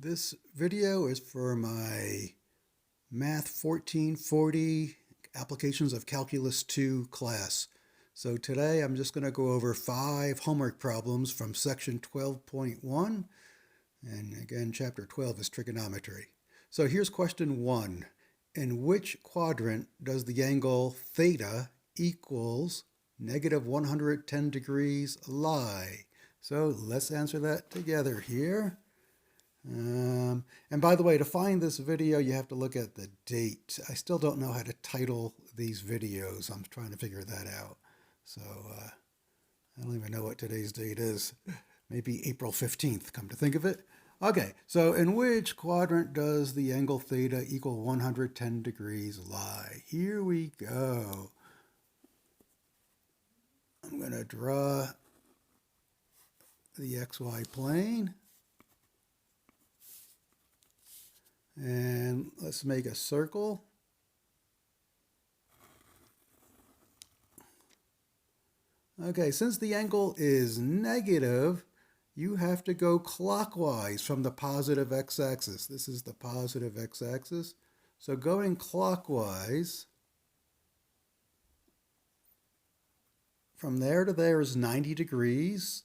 This video is for my Math 1440 Applications of Calculus 2 class. So today I'm just going to go over 5 homework problems from section 12.1. And again, chapter 12 is trigonometry. So here's question 1. In which quadrant does the angle theta equals negative 110 degrees lie? So let's answer that together here. And by the way, to find this video, you have to look at the date. I still don't know how to title these videos. I'm trying to figure that out. So I don't even know what today's date is. Maybe April 15th, come to think of it. Okay, so in which quadrant does the angle theta equal 110 degrees lie? Here we go. I'm going to draw the XY plane. And let's make a circle. Okay, since the angle is negative, you have to go clockwise from the positive x-axis. This is the positive x-axis. So going clockwise, from there to there is 90 degrees.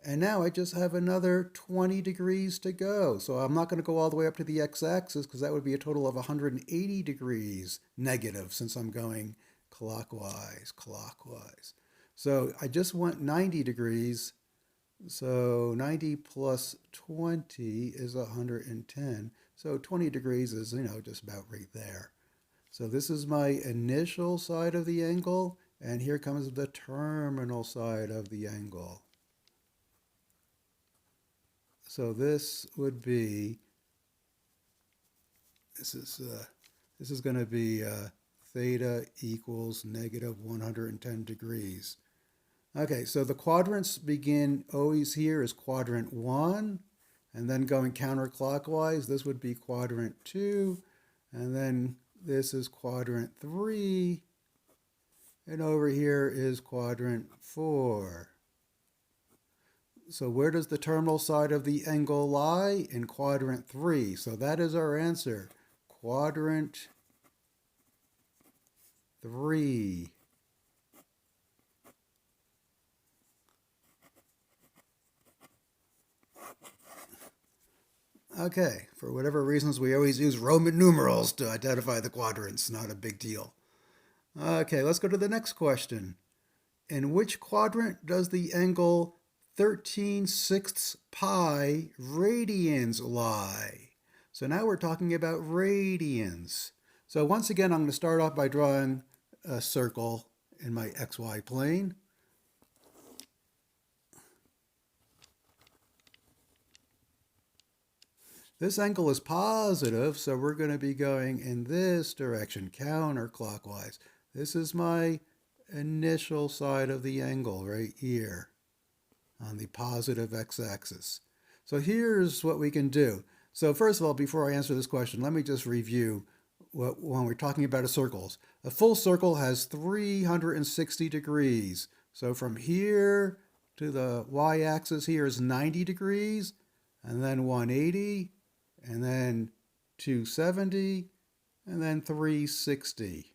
And now I just have another 20 degrees to go. So I'm not going to go all the way up to the x-axis because that would be a total of 180 degrees negative since I'm going clockwise. So I just went 90 degrees. So 90 plus 20 is 110. So 20 degrees is, just about right there. So this is my initial side of the angle. And here comes the terminal side of the angle. So this would be, this is going to be theta equals negative 110 degrees. Okay, so the quadrants begin always here is quadrant 1, and then going counterclockwise, this would be quadrant 2, and then this is quadrant 3, and over here is quadrant 4. So where does the terminal side of the angle lie? In quadrant 3. So that is our answer. Quadrant 3. Okay, for whatever reasons, we always use Roman numerals to identify the quadrants. Not a big deal. Okay, let's go to the next question. In which quadrant does the angle 13/6 pi radians lie? So now we're talking about radians. So once again, I'm going to start off by drawing a circle in my XY plane. This angle is positive, so we're going to be going in this direction, counterclockwise. This is my initial side of the angle right here on the positive x-axis. So here's what we can do. So first of all, before I answer this question, let me just review when we're talking about circles. A full circle has 360 degrees. So from here to the y-axis here is 90 degrees, and then 180, and then 270, and then 360.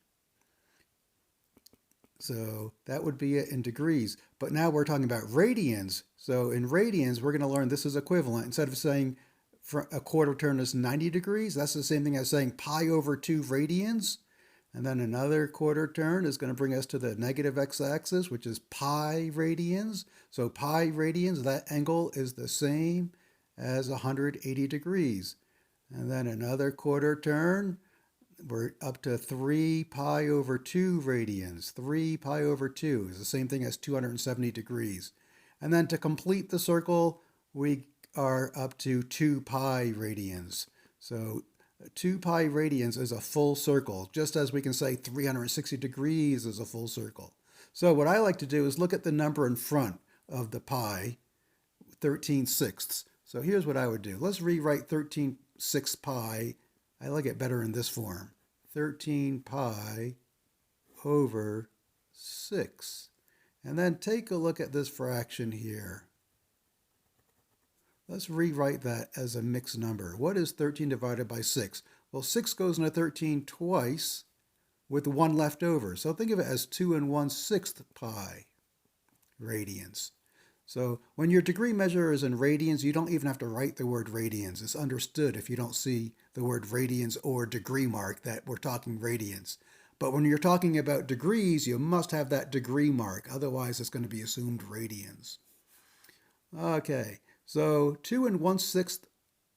So that would be it in degrees. But now we're talking about radians. So in radians, we're going to learn this is equivalent. Instead of saying a quarter turn is 90 degrees, that's the same thing as saying pi over 2 radians. And then another quarter turn is going to bring us to the negative x-axis, which is pi radians. So pi radians, that angle is the same as 180 degrees. And then another quarter turn, we're up to 3 pi over 2 radians. 3 pi over 2 is the same thing as 270 degrees. And then to complete the circle, we are up to 2 pi radians. So 2 pi radians is a full circle, just as we can say 360 degrees is a full circle. So what I like to do is look at the number in front of the pi, 13/6. So here's what I would do. Let's rewrite 13/6 pi. I like it better in this form. 13 pi over 6. And then take a look at this fraction here. Let's rewrite that as a mixed number. What is 13 divided by 6? Well, 6 goes into 13 twice with 1 left over. So think of it as 2 and 1/6 pi radians. So when your degree measure is in radians, you don't even have to write the word radians. It's understood if you don't see the word radians or degree mark that we're talking radians. But when you're talking about degrees, you must have that degree mark. Otherwise, it's going to be assumed radians. Okay, so 2 and 1/6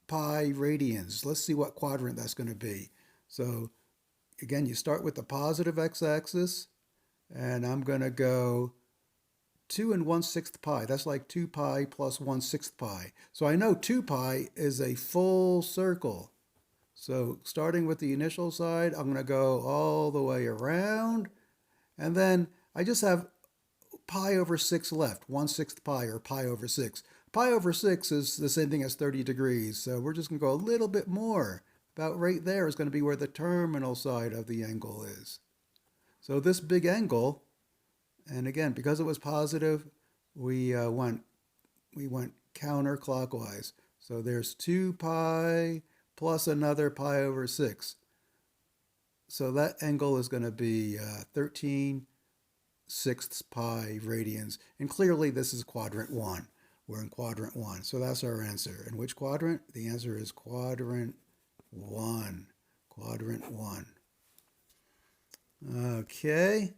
pi radians. Let's see what quadrant that's going to be. So again, you start with the positive x-axis, and I'm going to go 2 and 1/6 pi. That's like 2 pi plus 1/6 pi. So I know 2 pi is a full circle. So starting with the initial side, I'm going to go all the way around. And then I just have pi over 6 left, 1/6 pi or pi over 6. Pi over 6 is the same thing as 30 degrees. So we're just going to go a little bit more. About right there is going to be where the terminal side of the angle is. So this big angle, and again, because it was positive, we went counterclockwise. So there's 2 pi plus another pi over 6. So that angle is going to be 13/6 pi radians. And clearly this is quadrant 1. We're in quadrant 1. So that's our answer. In which quadrant? The answer is quadrant 1. Quadrant 1. Okay.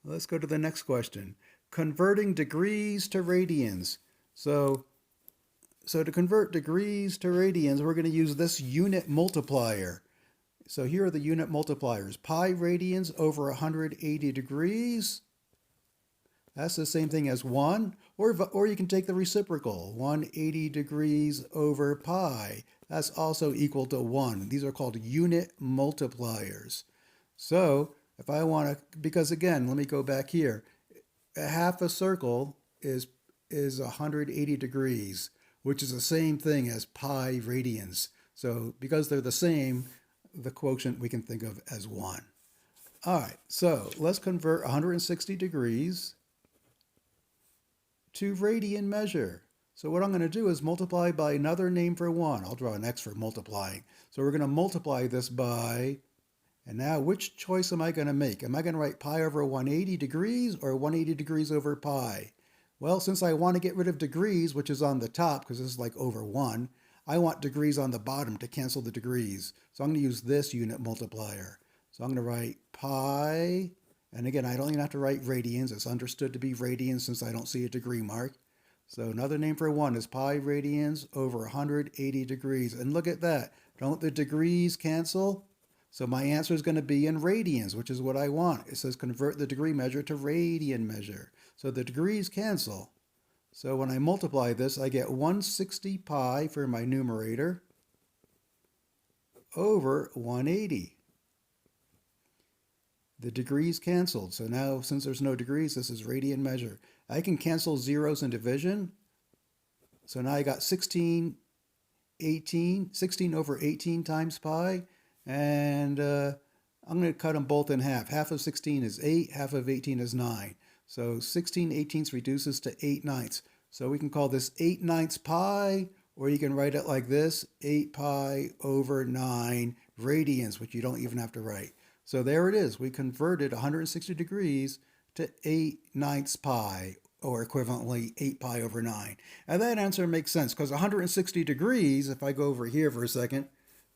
Let's go to the next question. Converting degrees to radians. So to convert degrees to radians, we're going to use this unit multiplier. So here are the unit multipliers. Pi radians over 180 degrees. That's the same thing as 1. Or you can take the reciprocal. 180 degrees over pi. That's also equal to 1. These are called unit multipliers. So if I want to, because again, let me go back here. Half a circle is 180 degrees, which is the same thing as pi radians. So because they're the same, the quotient we can think of as 1. All right, so let's convert 160 degrees to radian measure. So what I'm going to do is multiply by another name for 1. I'll draw an X for multiplying. So we're going to multiply this by, and now which choice am I going to make? Am I going to write pi over 180 degrees or 180 degrees over pi? Well, since I want to get rid of degrees, which is on the top, because this is like over 1, I want degrees on the bottom to cancel the degrees. So I'm going to use this unit multiplier. So I'm going to write pi, and again, I don't even have to write radians. It's understood to be radians since I don't see a degree mark. So another name for 1 is pi radians over 180 degrees. And look at that. Don't the degrees cancel? So my answer is going to be in radians, which is what I want. It says convert the degree measure to radian measure. So the degrees cancel. So when I multiply this, I get 160 pi for my numerator over 180. The degrees canceled. So now, since there's no degrees, this is radian measure. I can cancel zeros in division. So now I got 16 over 18 times pi. And I'm going to cut them both in half. Half of 16 is 8, half of 18 is 9. So 16/18 reduces to 8/9. So we can call this 8/9 pi, or you can write it like this, 8 pi over 9 radians, which you don't even have to write. So there it is. We converted 160 degrees to 8/9 pi, or equivalently 8 pi over 9. And that answer makes sense because 160 degrees, if I go over here for a second,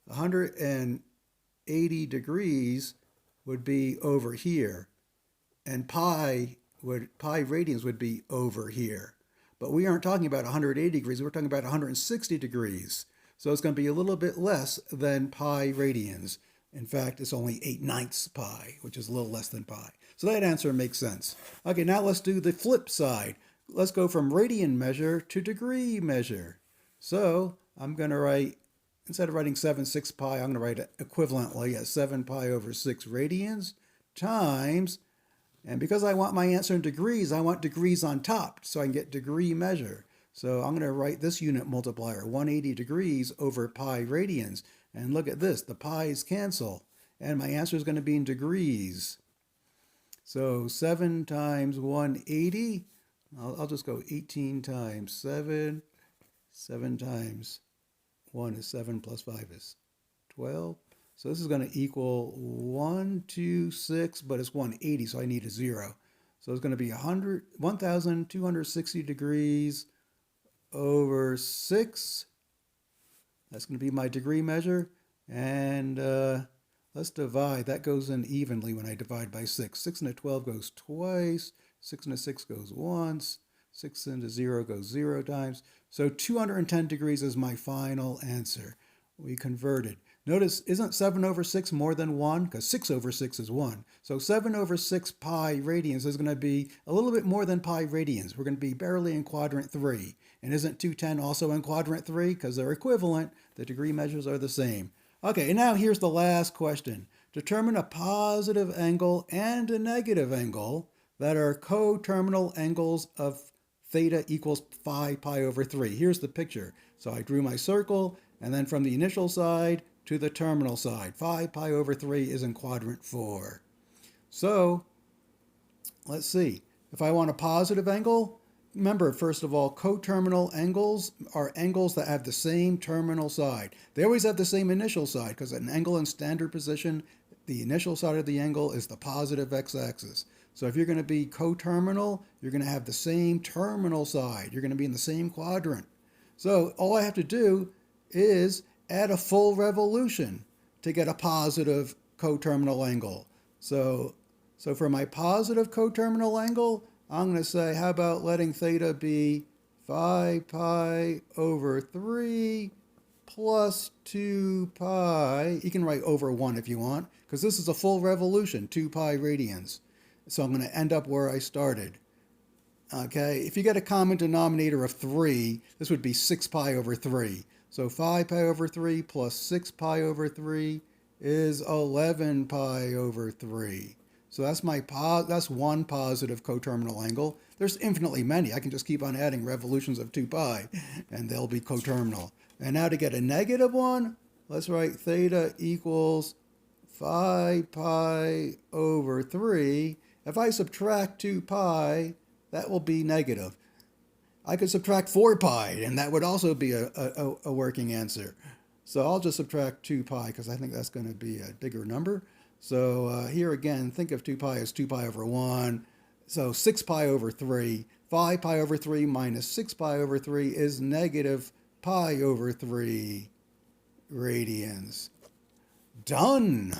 180 degrees would be over here, and pi radians would be over here. But we aren't talking about 180 degrees, we're talking about 160 degrees. So it's going to be a little bit less than pi radians. In fact, it's only 8/9 pi, which is a little less than pi. So that answer makes sense. Okay, now let's do the flip side. Let's go from radian measure to degree measure. So I'm going to write, instead of writing 7/6 pi, I'm going to write it equivalently as 7 pi over 6 radians times, and because I want my answer in degrees, I want degrees on top so I can get degree measure. So I'm going to write this unit multiplier, 180 degrees over pi radians. And look at this, the pi's cancel. And my answer is going to be in degrees. So 7 times 180, I'll just go 18 times 7, 7 times 1 is 7 plus 5 is 12. So this is going to equal 126, but it's 180, so I need a 0. So it's going to be 1,260 degrees over 6. That's going to be my degree measure. And let's divide. That goes in evenly when I divide by 6. 6 into 12 goes twice. 6 into 6 goes once. 6 into 0 goes 0 times. So 210 degrees is my final answer. We converted. Notice, isn't 7 over 6 more than 1? Because 6 over 6 is 1. So 7 over 6 pi radians is going to be a little bit more than pi radians. We're going to be barely in quadrant 3. And isn't 210 also in quadrant 3? Because they're equivalent. The degree measures are the same. Okay, and now here's the last question. Determine a positive angle and a negative angle that are coterminal angles of theta equals 5 pi over 3. Here's the picture. So I drew my circle, and then from the initial side to the terminal side. 5 pi over 3 is in quadrant 4. So let's see. If I want a positive angle, remember, first of all, coterminal angles are angles that have the same terminal side. They always have the same initial side because an angle in standard position, the initial side of the angle is the positive x-axis. So if you're going to be coterminal, you're going to have the same terminal side. You're going to be in the same quadrant. So all I have to do is add a full revolution to get a positive coterminal angle. So for my positive coterminal angle, I'm going to say, how about letting theta be 5 pi over 3 plus 2 pi. You can write over 1 if you want, because this is a full revolution, 2 pi radians. So I'm going to end up where I started. Okay, if you get a common denominator of 3, this would be 6 pi over 3. So 5 pi over 3 plus 6 pi over 3 is 11 pi over 3. So that's that's one positive coterminal angle. There's infinitely many. I can just keep on adding revolutions of 2 pi, and they'll be coterminal. And now to get a negative one, let's write theta equals 5 pi over 3. If I subtract 2 pi, that will be negative. I could subtract 4 pi, and that would also be a working answer. So I'll just subtract 2 pi because I think that's going to be a bigger number. So here again, think of 2 pi as 2 pi over 1. So 6 pi over 3. 5 pi over 3 minus 6 pi over 3 is negative pi over 3 radians. Done.